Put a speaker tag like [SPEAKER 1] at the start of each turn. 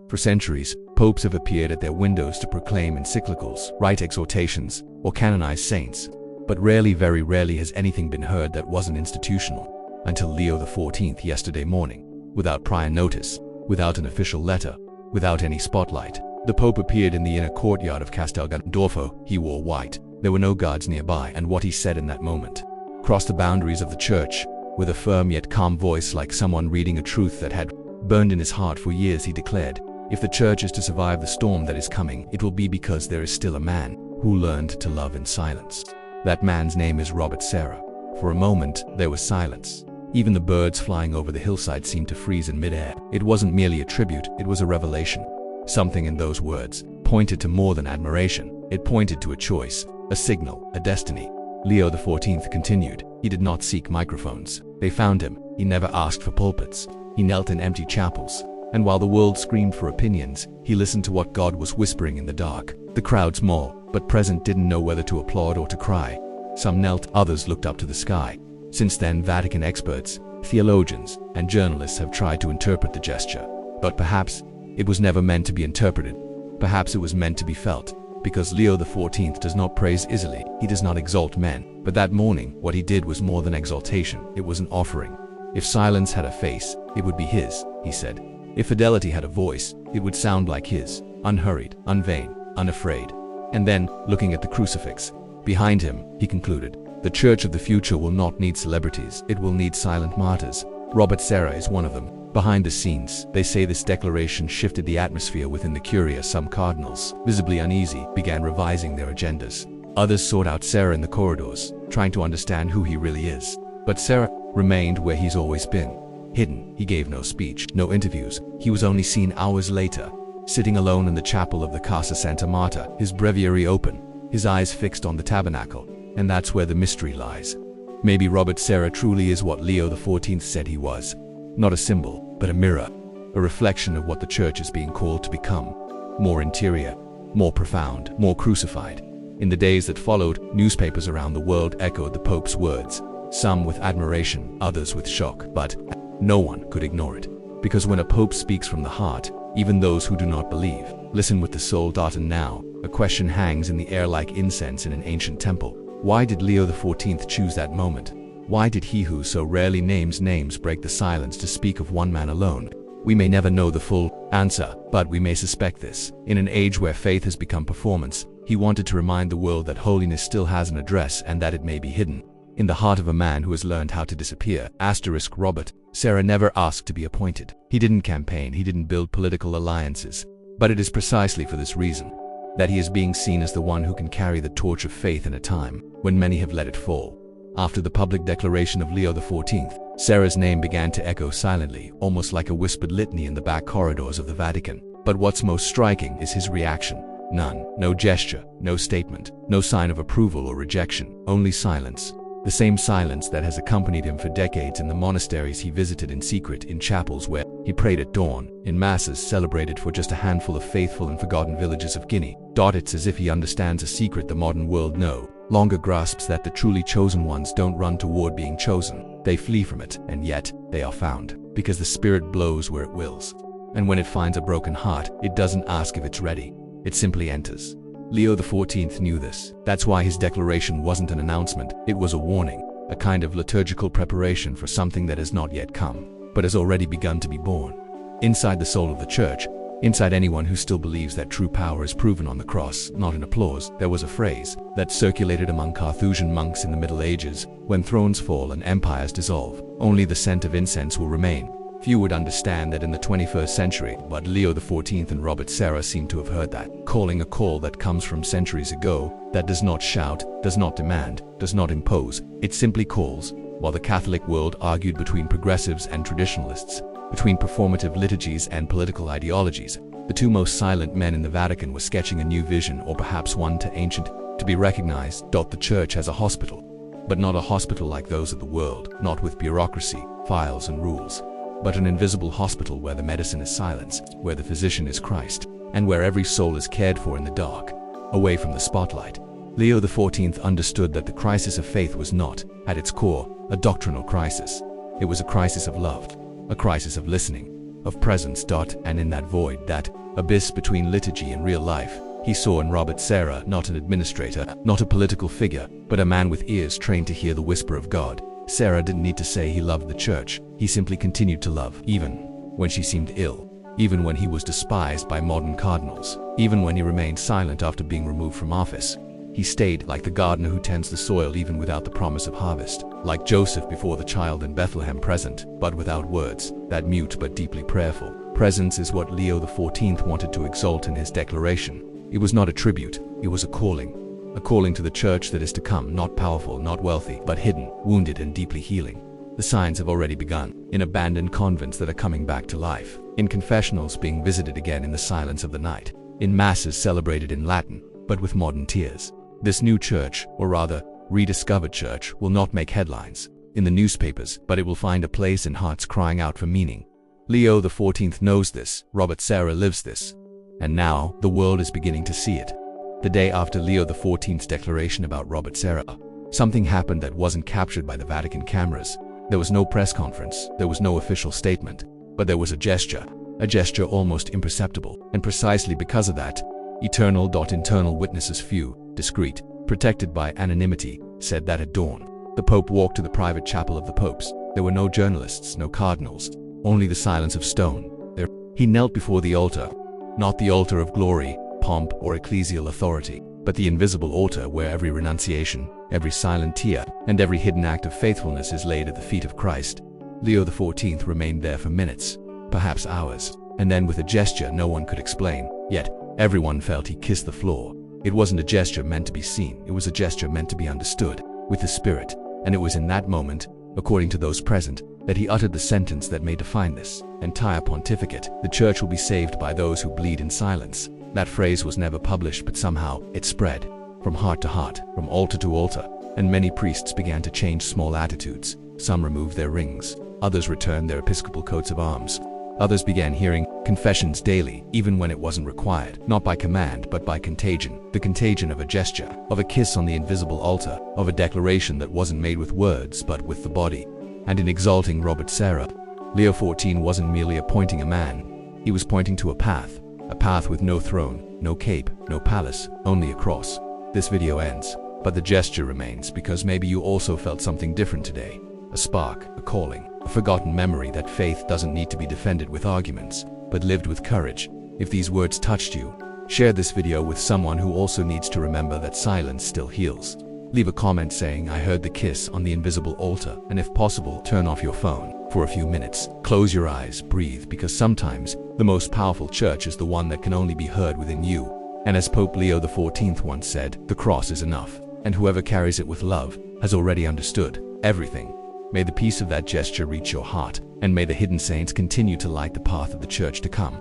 [SPEAKER 1] For centuries, popes have appeared at their windows to proclaim encyclicals, write exhortations, or canonize saints. But rarely, very rarely has anything been heard that wasn't institutional. Until Leo XIV yesterday morning. Without prior notice, without an official letter, without any spotlight, the Pope appeared in the inner courtyard of Castel Gandolfo. He wore white. There were no guards nearby, and what he said in that moment crossed the boundaries of the church. With a firm yet calm voice, like someone reading a truth that had burned in his heart for years, he declared, "If the church is to survive the storm that is coming, it will be because there is still a man who learned to love in silence. That man's name is Robert Sarah." For a moment, there was silence. Even the birds flying over the hillside seemed to freeze in midair. It wasn't merely a tribute, it was a revelation. Something in those words pointed to more than admiration. It pointed to a choice, a signal, a destiny. Leo XIV continued. He did not seek microphones. They found him. He never asked for pulpits. He knelt in empty chapels. And while the world screamed for opinions, he listened to what God was whispering in the dark. The crowd, small but present, didn't know whether to applaud or to cry. Some knelt, others looked up to the sky. Since then, Vatican experts, theologians, and journalists have tried to interpret the gesture. But perhaps it was never meant to be interpreted. Perhaps it was meant to be felt. Because Leo XIV does not praise easily, he does not exalt men. But that morning, what he did was more than exaltation, it was an offering. If silence had a face, it would be his, he said. If fidelity had a voice, it would sound like his, unhurried, unvain, unafraid. And then, looking at the crucifix behind him, he concluded, "The church of the future will not need celebrities, it will need silent martyrs." Robert Sarah is one of them. Behind the scenes, they say this declaration shifted the atmosphere within the Curia. Some cardinals, visibly uneasy, began revising their agendas. Others sought out Sarah in the corridors, trying to understand who he really is. But Sarah remained where he's always been. Hidden. He gave no speech, no interviews. He was only seen hours later, sitting alone in the chapel of the Casa Santa Marta, his breviary open, his eyes fixed on the tabernacle. And that's where the mystery lies. Maybe Robert Sarah truly is what Leo XIV said he was. Not a symbol, but a mirror, a reflection of what the church is being called to become. More interior, more profound, more crucified. In the days that followed, newspapers around the world echoed the Pope's words, some with admiration, others with shock, but no one could ignore it. Because when a Pope speaks from the heart, even those who do not believe listen with the soul. And now, a question hangs in the air like incense in an ancient temple. Why did Leo XIV choose that moment? Why did he who so rarely names names break the silence to speak of one man alone? We may never know the full answer, but we may suspect this. In an age where faith has become performance, he wanted to remind the world that holiness still has an address and that it may be hidden in the heart of a man who has learned how to disappear. Robert Sarah never asked to be appointed. He didn't campaign, he didn't build political alliances. But it is precisely for this reason that he is being seen as the one who can carry the torch of faith in a time when many have let it fall. After the public declaration of Leo XIV, Sarah's name began to echo silently, almost like a whispered litany in the back corridors of the Vatican. But what's most striking is his reaction. None. No gesture, no statement, no sign of approval or rejection, only silence. The same silence that has accompanied him for decades in the monasteries he visited in secret, in chapels where he prayed at dawn, in masses celebrated for just a handful of faithful and forgotten villages of Guinea. It's as if he understands a secret the modern world no longer grasps, that the truly chosen ones don't run toward being chosen. They flee from it, and yet they are found, because the Spirit blows where it wills. And when it finds a broken heart, it doesn't ask if it's ready. It simply enters. Leo XIV knew this. That's why his declaration wasn't an announcement, it was a warning, a kind of liturgical preparation for something that has not yet come, but has already begun to be born. Inside the soul of the church, inside anyone who still believes that true power is proven on the cross, not in applause, there was a phrase that circulated among Carthusian monks in the Middle Ages: when thrones fall and empires dissolve, only the scent of incense will remain. Few would understand that in the 21st century, but Leo XIV and Robert Sarah seem to have heard that, calling a call that comes from centuries ago, that does not shout, does not demand, does not impose, it simply calls. While the Catholic world argued between progressives and traditionalists, between performative liturgies and political ideologies, the two most silent men in the Vatican were sketching a new vision, or perhaps one too ancient to be recognized. The church has a hospital, but not a hospital like those of the world, not with bureaucracy, files and rules, but an invisible hospital where the medicine is silence, where the physician is Christ, and where every soul is cared for in the dark, away from the spotlight. Leo XIV understood that the crisis of faith was not, at its core, a doctrinal crisis. It was a crisis of love, a crisis of listening, of presence. And in that void, that abyss between liturgy and real life, he saw in Robert Sarah not an administrator, not a political figure, but a man with ears trained to hear the whisper of God. Sarah didn't need to say he loved the church. He simply continued to love, even when she seemed ill, even when he was despised by modern cardinals, even when he remained silent after being removed from office. He stayed like the gardener who tends the soil even without the promise of harvest, like Joseph before the child in Bethlehem, present, but without words, that mute but deeply prayerful presence is what Leo XIV wanted to exalt in his declaration. It was not a tribute, it was a calling to the church that is to come, not powerful, not wealthy, but hidden, wounded, and deeply healing. The signs have already begun, in abandoned convents that are coming back to life, in confessionals being visited again in the silence of the night, in masses celebrated in Latin, but with modern tears. This new church, or rather, rediscovered church, will not make headlines in the newspapers, but it will find a place in hearts crying out for meaning. Leo XIV knows this, Robert Sarah lives this, and now the world is beginning to see it. The day after Leo XIV's declaration about Robert Sarah, something happened that wasn't captured by the Vatican cameras. There was no press conference, there was no official statement, but there was a gesture almost imperceptible, and precisely because of that, internal witnesses, few, discreet, protected by anonymity, said that at dawn, the Pope walked to the private chapel of the popes. There were no journalists, no cardinals, only the silence of stone. There, he knelt before the altar, not the altar of glory, pomp, or ecclesial authority, but the invisible altar where every renunciation, every silent tear, and every hidden act of faithfulness is laid at the feet of Christ. Leo XIV remained there for minutes, perhaps hours, and then with a gesture no one could explain, yet everyone felt he kissed the floor. It wasn't a gesture meant to be seen, it was a gesture meant to be understood, with the Spirit, and it was in that moment, according to those present, that he uttered the sentence that may define this entire pontificate: the church will be saved by those who bleed in silence. That phrase was never published, but somehow it spread, from heart to heart, from altar to altar, and many priests began to change small attitudes. Some removed their rings, others returned their episcopal coats of arms. Others began hearing confessions daily, even when it wasn't required, not by command but by contagion. The contagion of a gesture, of a kiss on the invisible altar, of a declaration that wasn't made with words but with the body. And in exalting Robert Sarah, Leo XIV wasn't merely appointing a man, he was pointing to a path with no throne, no cape, no palace, only a cross. This video ends, but the gesture remains, because maybe you also felt something different today. A spark, a calling, a forgotten memory that faith doesn't need to be defended with arguments, but lived with courage. If these words touched you, share this video with someone who also needs to remember that silence still heals. Leave a comment saying, "I heard the kiss on the invisible altar," and if possible, turn off your phone for a few minutes. Close your eyes, breathe, because sometimes the most powerful church is the one that can only be heard within you. And as Pope Leo XIV once said, the cross is enough, and whoever carries it with love has already understood everything. May the peace of that gesture reach your heart, and may the hidden saints continue to light the path of the church to come.